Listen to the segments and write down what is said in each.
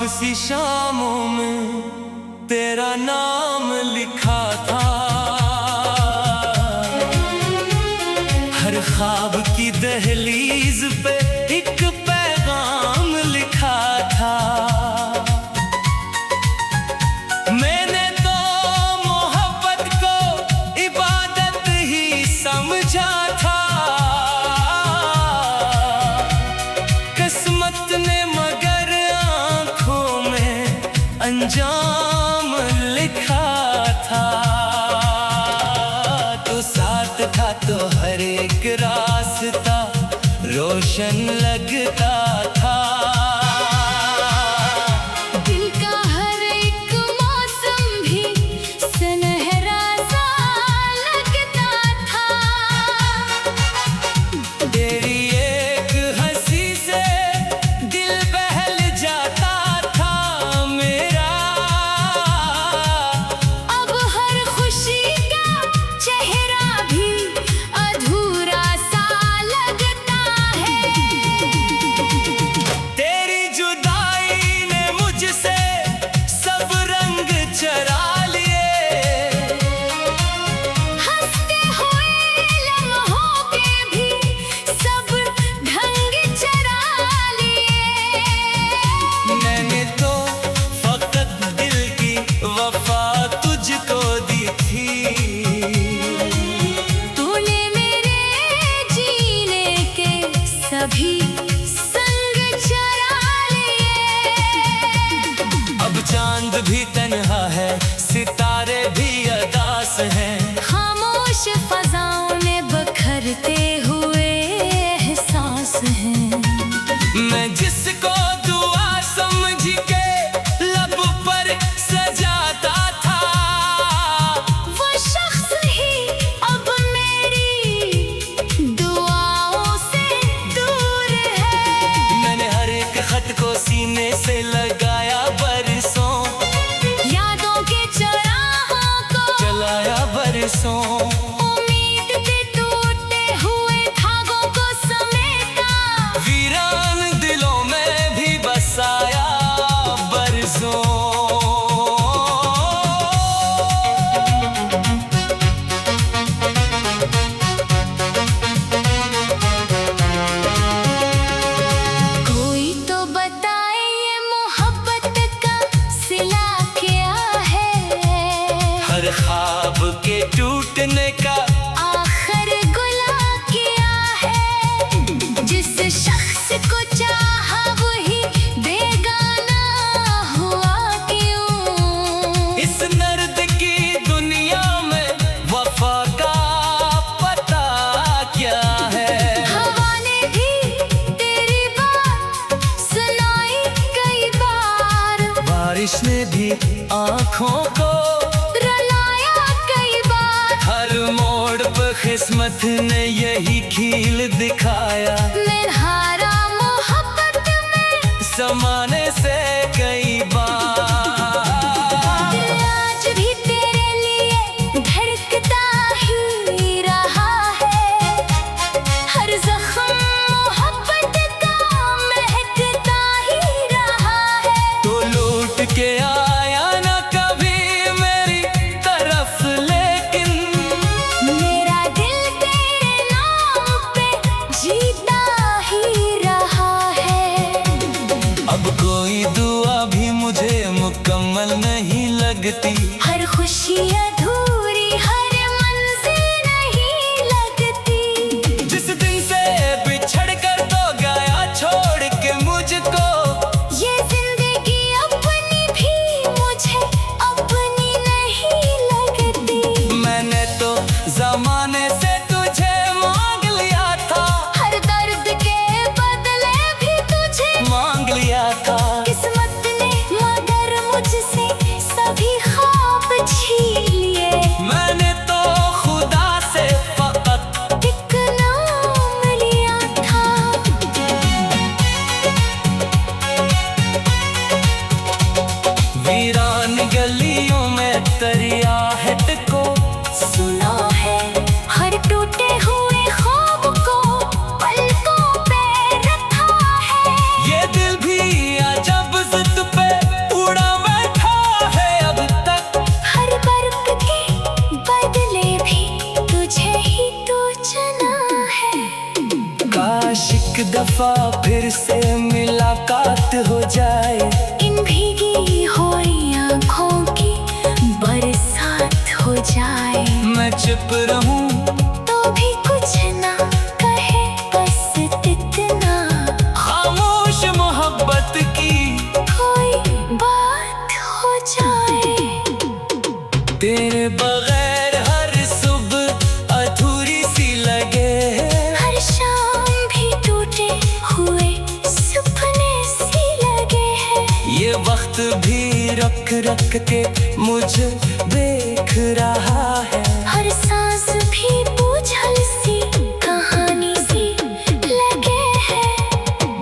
सी शामों में तेरा नाम लिखा था, हर ख्वाब की दहलीज पे एक पैगाम लिखा था। मैंने तो मोहब्बत को इबादत ही समझा था, किस्मत ने मगर आंखों में अंजाम लिखा था। तो साथ था तो हर एक रास्ता रोशन लगता था। दिल का हर एक मौसम भी सुनहरा सा लगता था। तेरी एक हंसी से दिल बहल जाता था मेरा। अब हर खुशी का चेहरा भी अधूरा सा लगता है। तेरी जुदाई ने मुझसे सब रंग चरा लिए, हंसते हुए लम्हों के भी सब ढंग चरा लिए। मैंने तो फकत दिल की वफा तुझको दी थी। तूने मेरे जीने के सभी संग चरा लिए। अब चांद भी तन्हा है, सितारे भी अदास हैं। खामोश फजाओं में बखरते हुए एहसास हैं। मैं जिसको दुआ समझ के लब पर सजाता था, वो शख्स ही अब मेरी दुआओं से दूर है। मैंने हर एक खत को सीने से लगाया बरसों, यादों के चराहों को चलाया बरसों। उम्मीद के टूटे हुए धागों को समेटा। वीरान दिलों में भी बसाया बरसों। कोई तो बताए ये मोहब्बत का सिला क्या है। हर ख्वाब के टूटने का आखिर गुला किया है। जिस शख्स को चाहा वही बेगाना हुआ क्यों। इस दर्द की दुनिया में वफा का पता क्या है। हवा ने भी तेरी बात सुनाई कई बार। बारिश ने भी आँखों को रुलाया कई बार। हर मोड़ पर किस्मत ने यही खील दिखाया। मैं हारा मोहब्बत में समाने से कई बार। दिल आज भी तेरे लिए धड़कता ही रहा है। हर जख्म मोहब्बत का महकता ही रहा है। तो लूट के आया ना कभी मेरी तरफ, लेकिन मेरा दिल तेरे नाम पे जीता ही रहा है। अब कोई दुआ भी मुझे मुकम्मल नहीं लगती। हर खुशी अधूरी, हर मंजिल नहीं लगती। जिस दिन से बिछड़ कर तो गया छोड़ के मुझको, ये जिंदगी अपनी भी मुझे अपनी नहीं लगती। मैंने तो जमाने से तुझे मांग लिया था, हर दर्द के बदले भी तुझे मांग लिया था। किस्मत ने मगर मुझसे सभी ख्वाब छीन लिए। मैंने तो खुदा से फकत एक नाम लिया था। वीरान गलियों में तरियाहट को सुना है दफा फिर से मुलाकात हो जाए, इन भीगी हुई आँखों की बरसात हो जाए। मैं चुप रहूं तो भी कुछ ना कहे, बस इतना खामोश मोहब्बत की कोई बात हो जाए। तेरे बगैर हर सुबह अधूरी सी लगे, हर शाम भी टूटे हुए सपने सी लगे हैं। ये वक्त भी रख रख के मुझे देख रहा है, हर सांस भी बोझल सी कहानी सी लगे है।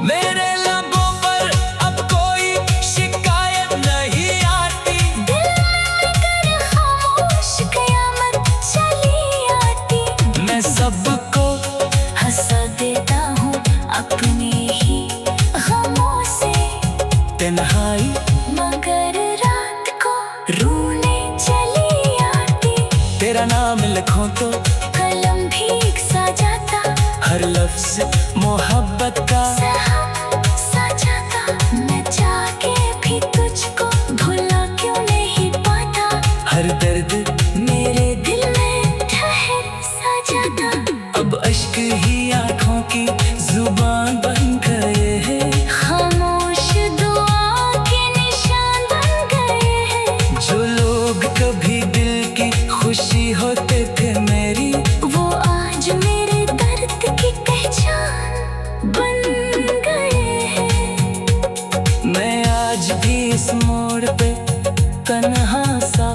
मेरे लबों पर अब कोई शिकायत नहीं आती, दिल में अगर खामोश कयामत चली आती। मैं सबको हंसा देता हूँ अपने ही गमों से, तन्हाई मगर रात को रोने चली आती। तेरा नाम लिखूं तो कलम भीग सा जाता, हर लफ्ज मोहब्बत का सा जाता। मैं जाके भी तुझको भुला क्यों नहीं पाता, हर दर्द मेरे दिल में ठहर सा जाता। अब अश्क ही आंखों की जुबान बन गए हैं, खामोश दुआ के निशान बन गए हैं। जो लोग कभी दिल की खुशी होते थे मेरी, वो आज मेरे दर्द की पहचान बन गए हैं। मैं आज भी इस मोड़ पे तन्हा सा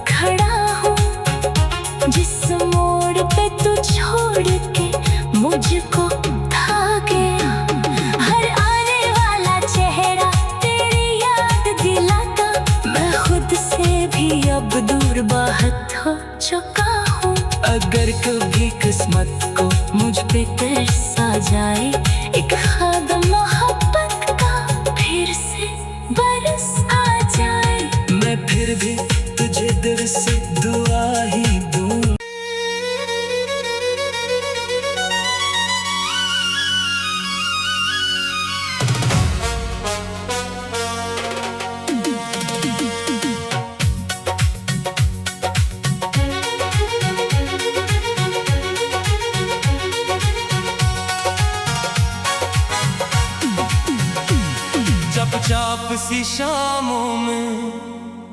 खड़ा हूँ, जिस मोड़ पे तू छोड़ के मुझको भागे। हर आने वाला चेहरा तेरी याद दिलाता, मैं खुद से भी अब दूर बाहत हो चुका हूँ। अगर कभी किस्मत को मुझ पे तरस आ जाए, एक ख्वाब मोहब्बत का फिर से बरस आ जाए। मैं फिर भी तुझे दिल से दुआ ही दूं। चुपचाप सी शामों में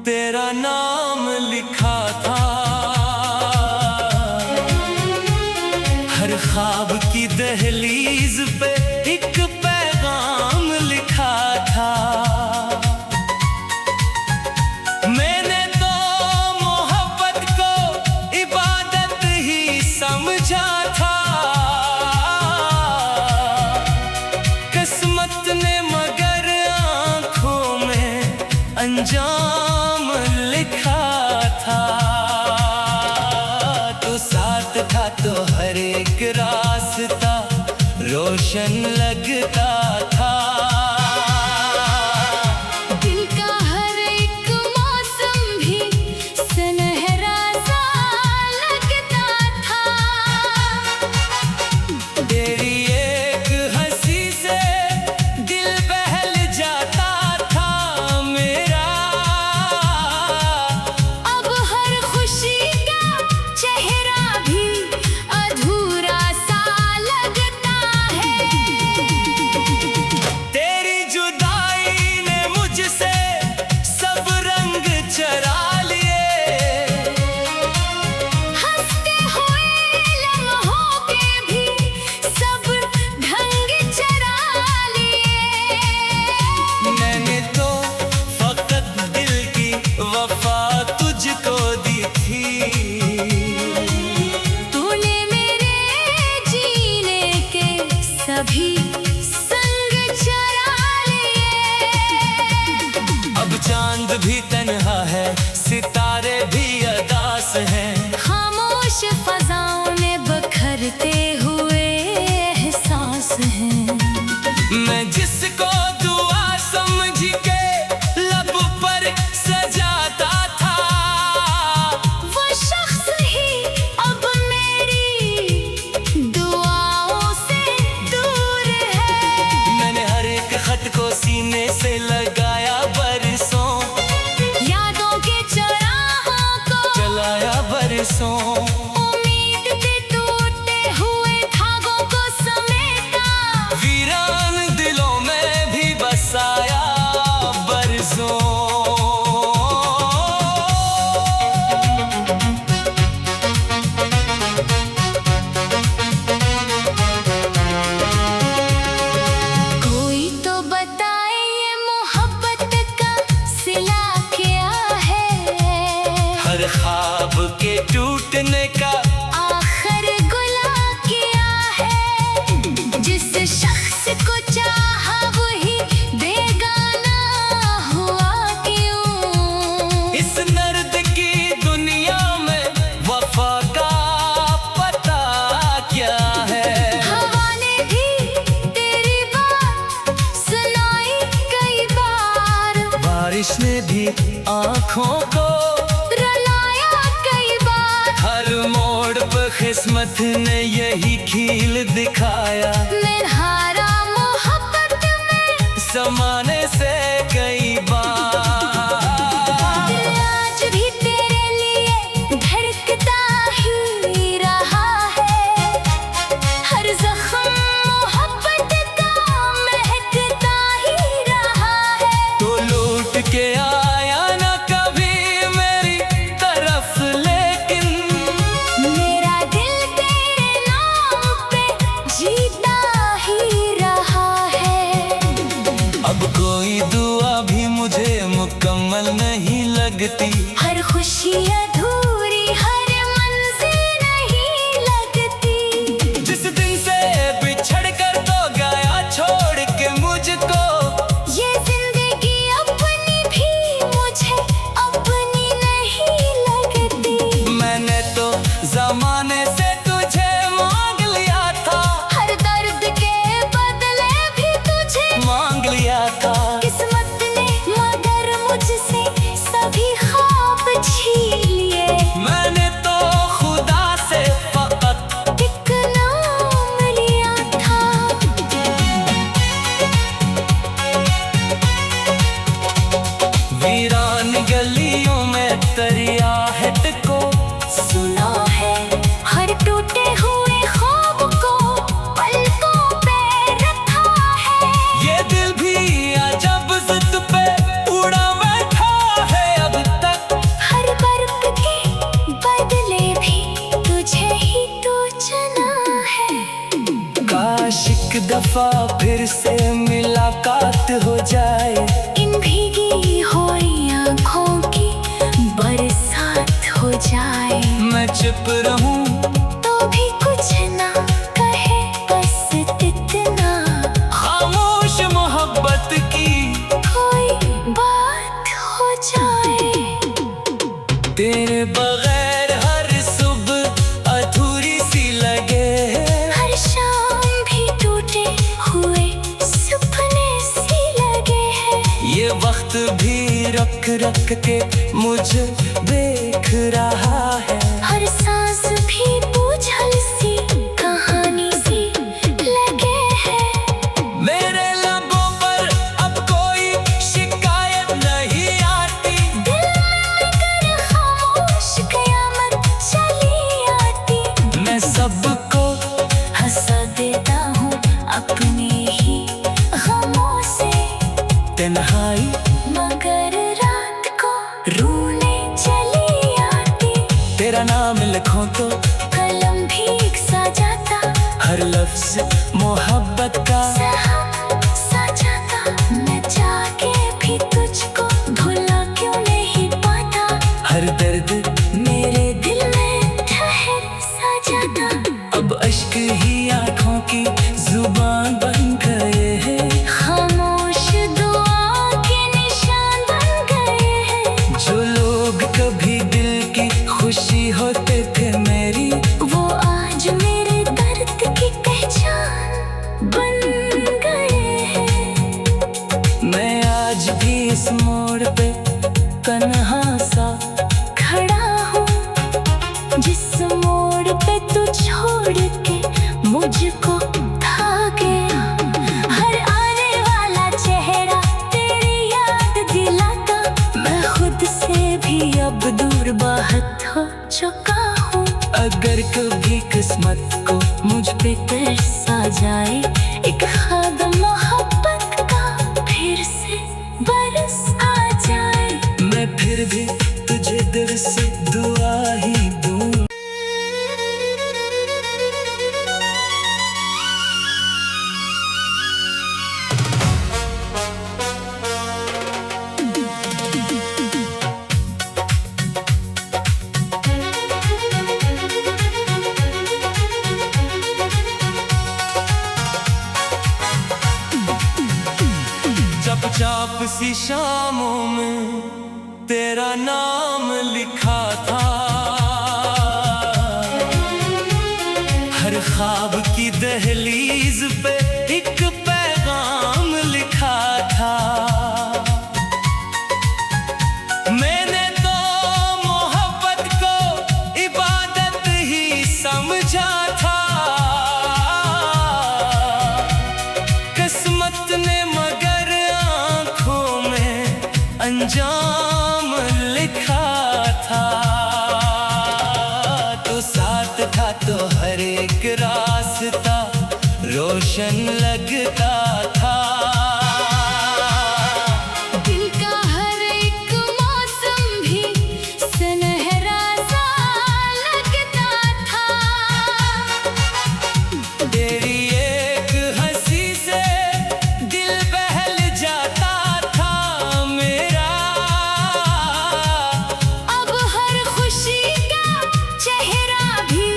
तेरा नाम लिखा था, हर ख्वाब की दहलीज पे एक पैगाम लिखा था। मैंने तो मोहब्बत को इबादत ही समझा था, किस्मत ने मगर आंखों में अंजाम लिखा था। तो साथ था तो हर एक रास्ता रोशन लगता था। दिल का हर एक मौसम भी सुनहरा सा लगता था। तेरी एक हंसी से दिल बहल जाता था मेरा, अब हर खुशी का चेहरा भी अधूरा सा लगता है। आँखों को रुलाया कई बार। हर मोड़ पर किस्मत ने यही खील दिखाया। मैं हारा मोहब्बत में जमाने से कई बार। दिल आज भी तेरे लिए धड़कता ही रहा है। हर जख्म मोहब्बत का महकता ही रहा है। तो लौट के आया ना कभी मेरी तरफ, लेकिन मेरा दिल तेरे नाम पे जीता ही रहा है। अब कोई दुआ भी मुझे मुकम्मल नहीं लगती। हर खुशी अधूरी, हर मंजिल नहीं लगती। जिस दिन से बिछड़ कर तो गया छोड़ के मुझको, ये जिंदगी अपनी भी मुझे अपनी नहीं लगती। मैंने तो जमाने से तुझे मांग लिया था। हर दर्द के बदले भी तुझे मांग लिया था। किस्मत ने मगर मुझसे सभी ख्वाब छीन लिए। मैंने तो खुदा से फकत एक नाम लिया था। वीरान गलियों में तरियाहट को सुना है हर टूटे हुए ख्वाब को पलकों पे रखा है। ये दिल भी अजब जिद पे उड़ा बैठा है अब तक। हर बर्फ के बदले भी तुझे ही तो चुना है। काश एक दफा फिर से मुलाकात हो जाए। इन भीगी हुई आँखों की बरसात हो जाए। मैं चुप रहूं तो भी कुछ ना कहे, बस इतना खामोश मोहब्बत की कोई बात हो जाए। तेरे बगैर हर सुबह अधूरी सी लगे। हर शाम भी टूटे हुए सपने सी लगे हैं। ये वक्त भी रख रख के मुझे देख रहा है। हर सांस भी बोझल सी कहानी सी लगे है। मेरे लबों पर अब कोई शिकायत नहीं आती। दिल में कर खामोश कयामत चली आती। मैं सबको हंसा देता हूँ अपने ही गमों से। तन्हाई मगर रात को रूने चली आती। तेरा नाम लिखूं तो कलम भीग सा जाता। हर लफ्ज मोहब्बत का सा जाता। मैं जाके भी तुझको भुला क्यों नहीं पाता। हर दर्द मेरे दिल में ठहर सा जाता। अब अश्क ही आंखों की जुबान बन गए हैं। खामोश दुआ के निशान बन गए हैं। जो लोग कभी दिल की खुशी होते थे मेरी, वो आज मेरे दर्द की पहचान बन गए हैं। मैं आज भी इस मोड़ पे तन्हा सा खड़ा हूँ, जिस मोड़ पे तू छोड़ के मुझको भागे। हर आने वाला चेहरा तेरी याद दिलाता। मैं खुद से भी अब दूर बहुत हो चुका हूँ। अगर कभी किस्मत को मुझ पे तरस आ जाए, एक ख्वाब मोहब्बत का फिर से बरस आ जाए। मैं फिर भी तुझे दिल से दुआ ही दूं। चुपचाप सी शामों में तेरा नाम लिखा था। हर ख्वाब की दहलीज पे एक पैगाम लिखा था। मैंने अंजाम लिखा था। तो साथ था तो हर एक रास्ता रोशन लगता था। दिल का हर एक मौसम भी सुनहरा सा लगता था। तेरी एक हंसी से दिल बहल जाता था मेरा। अब हर खुशी का चेहरा भी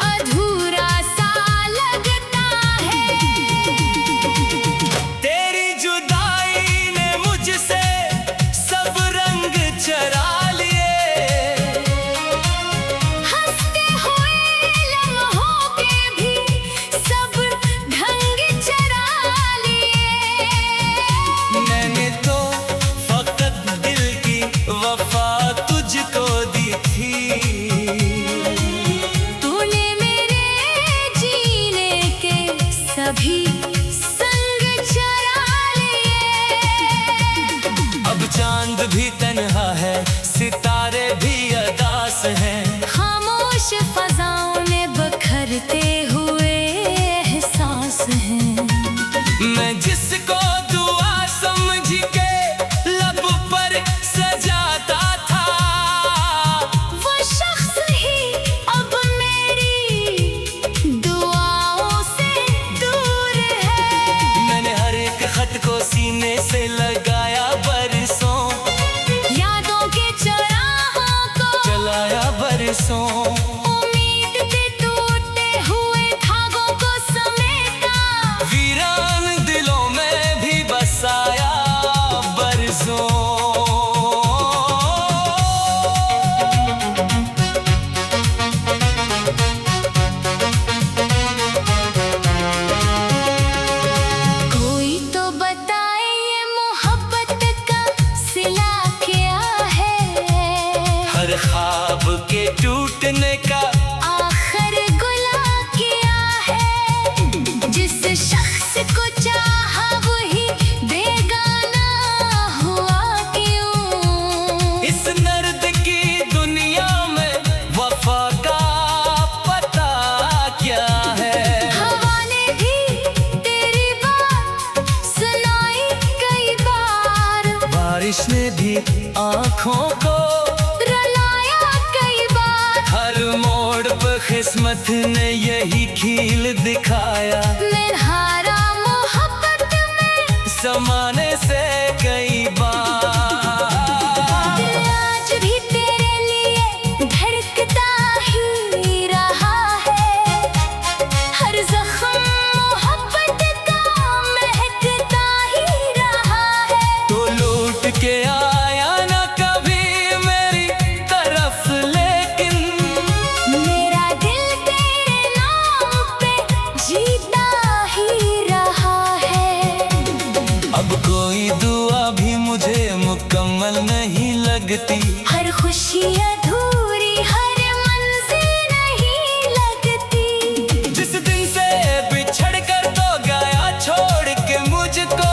अधूरा सा लगता है। तेरी जुदाई ने मुझसे सब रंग चरा लिए। हंसते हुए लम्हों के भी सब ढंग चरा लिए। मैंने तो फकत दिल की वफा तुझको दी थी। तूने मेरे जीने के सभी संग चरा लिए। अब चांद भी तन्हा है, सितारे भी अदास हैं। खामोश फजाओं में बखरते हुए एहसास हैं। मैं जिसको दुआ समझ के लब पर सजाता था, वो शख्स ही अब मेरी दुआओं से दूर है। मैंने हर एक खत को सीने से लगाया बरसों, यादों के चौराहों को चलाया बरसों। उम्मीद के टूटे हुए धागों को समेटा। वीरान दिलों में भी बसाया बरसों। कोई तो बताए ये मोहब्बत का सिला क्या है। हर ख्वाब के टूटने का आखिर गुला किया है। जिस शख्स को चाहा वही बेगाना हुआ क्यों। इस दर्द की दुनिया में वफा का पता क्या है। हवा ने भी तेरी बात सुनाई कई बार। बारिश ने भी आँखों को रुलाया कई बार। हर मोड़ पर किस्मत ने यही खील दिखाया। मैं हारा मोहब्बत में समाने से कई बार। दिल आज भी तेरे लिए धड़कता ही रहा है। हर जख्म मोहब्बत का महकता ही रहा है। तो लूट के आया ना कभी मेरी तरफ, लेकिन मेरा दिल तेरे नाम पे जीता ही रहा है। अब कोई दुआ भी मुझे मुकम्मल नहीं लगती। हर खुशी अधूरी, हर मंजिल नहीं लगती। जिस दिन से बिछड़ कर तो गया छोड़ के मुझको,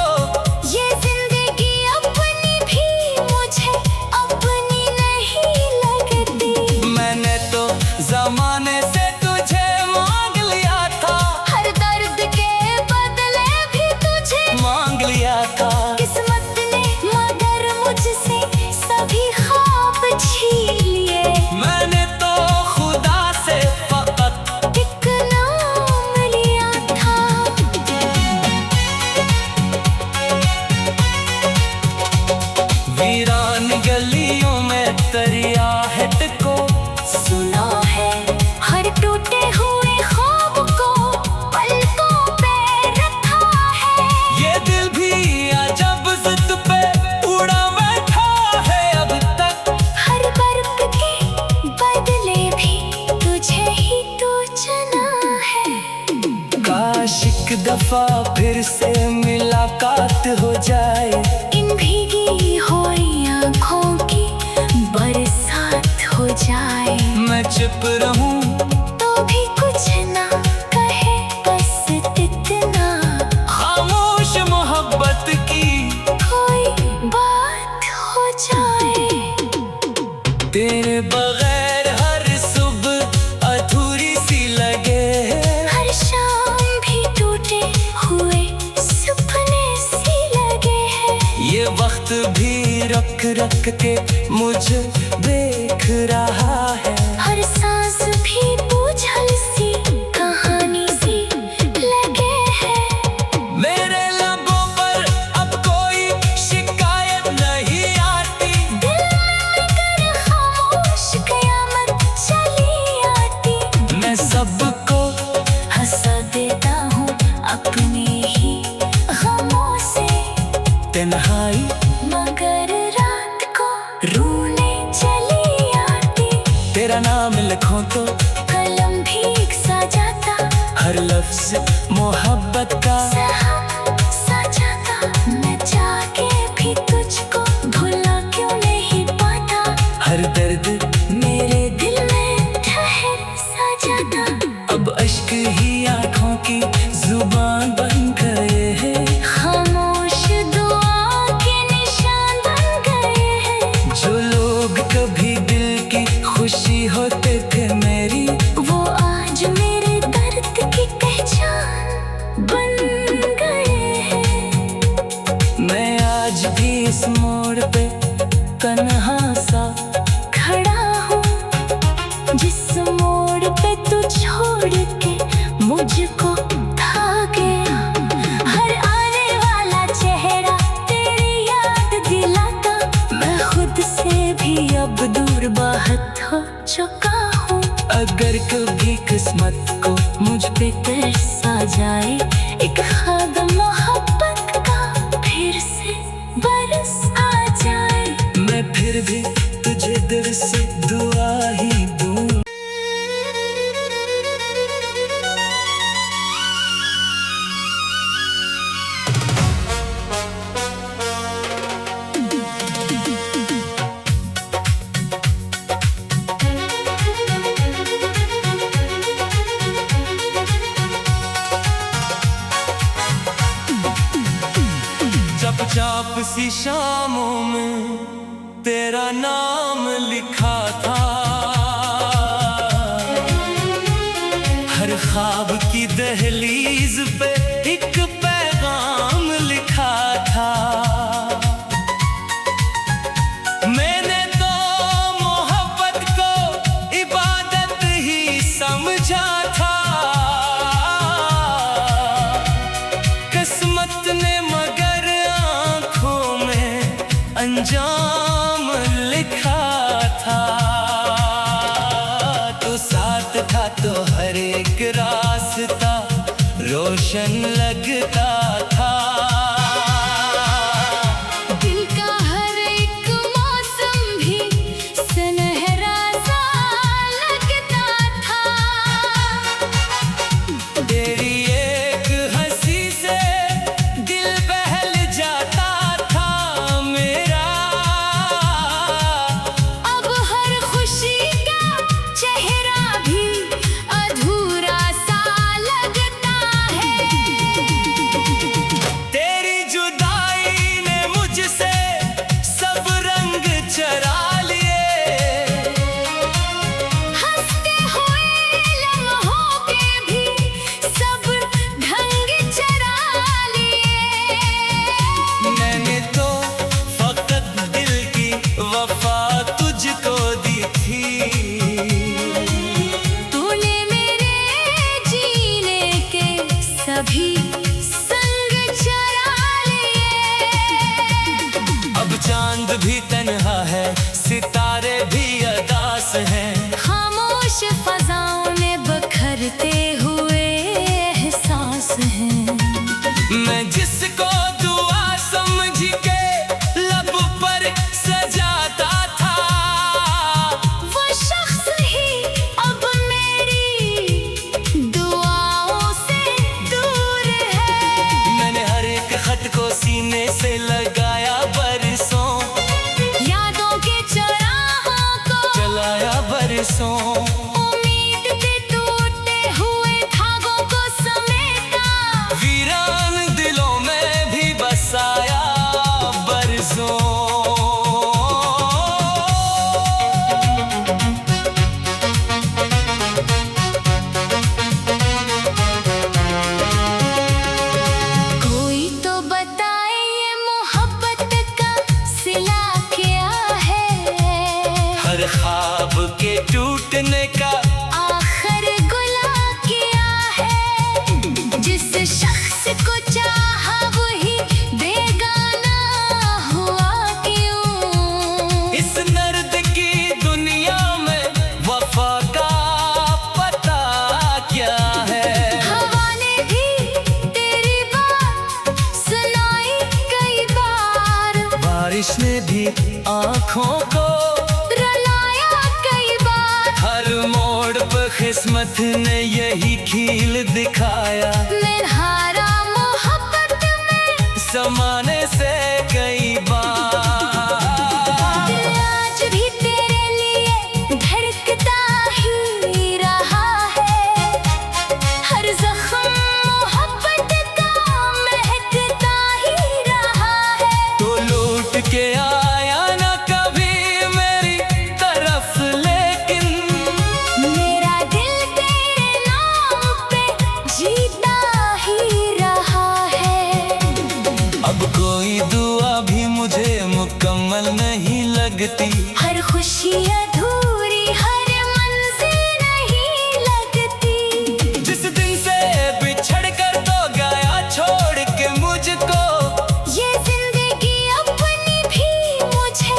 ये जिंदगी अपनी भी मुझे अपनी नहीं लगती। मैंने तो जमाने से तुझे मांग लिया था। हर दर्द के बदले भी तुझे मांग लिया था। किस्मत ने मगर मुझसे सभी ख्वाब छीन लिए। मैंने तो खुदा से फकत एक नाम लिया था। वीरान गलियों में तरियाहट को सुना है हर टूटे हुए ख्वाब को पलकों पे रखा है। ये दिल भी अजब जिद पे उड़ा बैठा है अब तक। हर बर्फ के बदले भी तुझे ही तो चुना है। काश एक दफा फिर से मुलाकात हो जाए। इन भीगी हुई आँखों की बरसात हो जाए। मैं चुप रहूं तो भी कुछ ना कहे, बस इतना खामोश मोहब्बत की कोई बात हो वक्त भी रख रख के मुझे देख रहा है। हर सांस भी बोझल सी कहानी सी लगे है। मेरे लबों पर अब कोई शिकायत नहीं आती। दिल में कर खामोश कयामत चली आती। मैं सबको हंसा देता हूँ अपने ही गमों से। तन्हाई मगर रात को रूने चली आती। तेरा नाम लिखूं तो कलम भीग सा जाता। हर लफ्ज मोहब्बत का सा जाता। मैं जाके भी तुझको भुला क्यों नहीं पाता। हर दर्द मेरे दिल में ठहर सा जाता। अब अश्क ही आंखों की जुबान बन गए हैं। खामोश दुआ के निशान बन गए हैं। जो लोग कभी दिल की खुशी होते थे मेरी, वो आज मेरे दर्द की पहचान बन गए हैं। मैं आज भी इस मोड़ पे तन्हा सा खड़ा हूँ। जिस मोड़ पे तू छोड़ के मुझको भागे। हर आने वाला चेहरा तेरी याद दिलाता। मैं खुद से भी अब दूर बाहत हो चुका हूँ। अगर कभी किस्मत को मुझ पे तरस आ जाए एक ख्वाब मोहब्बत का फिर से बरस आ जाए। मैं फिर भी तुझे दिल से दुआ ही दूं। चुपचाप सी शामों में तेरा नाम लिखा था। हर ख्वाब की दहलीज पे एक पैगाम लिखा था। मैंने तो मोहब्बत को इबादत ही समझा था। किस्मत ने मगर आंखों में अंजाम लिखा था। तो साथ था तो हर एक रास्ता रोशन लगता था। दिल का हर एक मौसम भी सुनहरा सा लगता था। तेरी एक हंसी से दिल बहल जाता था मेरा। अब हर खुशी का चेहरा भी अधूरा सा लगता है। तेरी जुदाई ने मुझसे सब रंग चरा लिए। हंसते हुए लम्हों के भी सब ढंग चरा लिए। मैंने तो फकत दिल की वफा तुझको दी थी। तूने मेरे जीने के सभी संग चरा लिए। अब चांद भी तन्हा है, सितारे भी अदास हैं। खामोश फजाओं में बखरते हुए एहसास हैं। मैं जिसको दुआ समझ के लब पर सजाता था, वो शख्स ही अब मेरी दुआओं से दूर आँखों को रुलाया कई बार। हर मोड़ पर किस्मत ने यही खेल दिखाया। मैं हारा मोहब्बत में समाने से कई बार। दिल आज भी तेरे लिए धड़कता ही रहा है। हर जख्म मोहब्बत का महकता ही रहा है। तो लौट के आया ना कभी मेरी तरफ, लेकिन मेरा दिल तेरे नाम पे जीता ही रहा है। अब कोई दुआ भी मुझे मुकम्मल नहीं लगती। हर खुशी अधूरी, हर मंजिल नहीं लगती। जिस दिन से बिछड़ कर तो गया छोड़ के मुझको, ये जिंदगी अपनी भी मुझे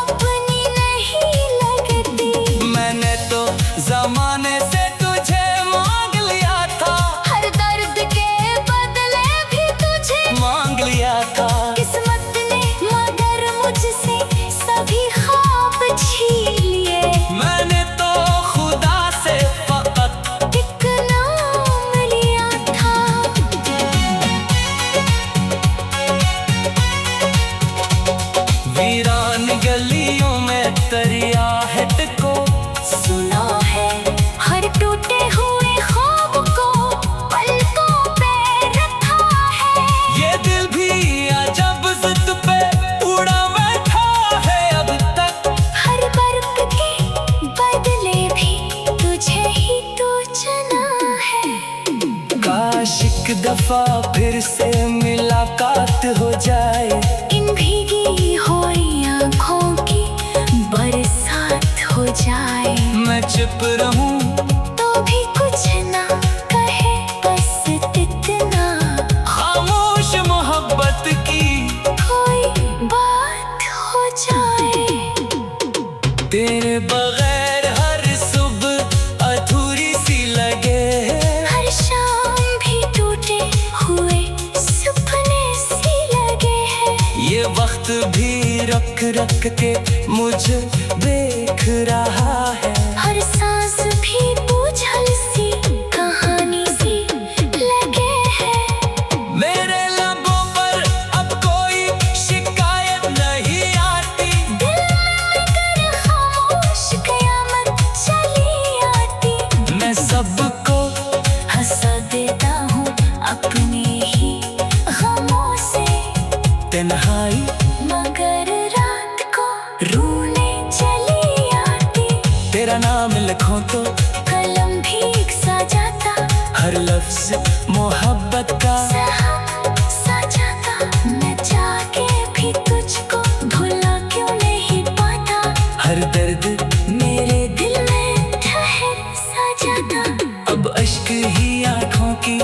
अपनी नहीं लगती। मैंने तो जमाने से तुझे मांग लिया था। हर दर्द के बदले भी तुझे मांग लिया था। किस्मत ने मगर मुझसे सभी ख्वाब छीन लिए। मैंने तो खुदा से फकत एक नाम लिया था। वीरान गलियों में तरियाहट को सुना है हर टूटे हुए ख्वाब को पलकों पे रखा है। ये दिल भी अजब जिद पे उड़ा बैठा है अब तक। हर बर्फ के बदले भी तुझे ही तो चुना है। काश एक दफा फिर से मुलाकात हो जाए। इन भीगी हुई आँखों की बरसात हो जाए। मैं चुप रहूं तो भी कुछ ना कहे, बस इतना खामोश मोहब्बत की कोई बात हो जाए। तेरे बगैर हर सुबह अधूरी सी लगे। हर शाम भी टूटे हुए सपने सी लगे हैं। ये वक्त भी रख रख के मुझे देख रहा है। हर सांस भी बोझल सी कहानी सी लगे है। मेरे लबों पर अब कोई शिकायत नहीं आती। दिल में मगर खामोश कयामत चली आती। मैं सबको हंसा देता हूँ अपने ही गमों से। तन्हाई मगर रात को रूने चली आती। तेरा नाम लिखूं तो कलम भीग सा जाता। हर लफ्ज मोहब्बत का सा जाता। मैं जाके भी तुझको भुला क्यों नहीं पाता। हर दर्द मेरे दिल में ठहर सा जाता। अब अश्क ही आँखों की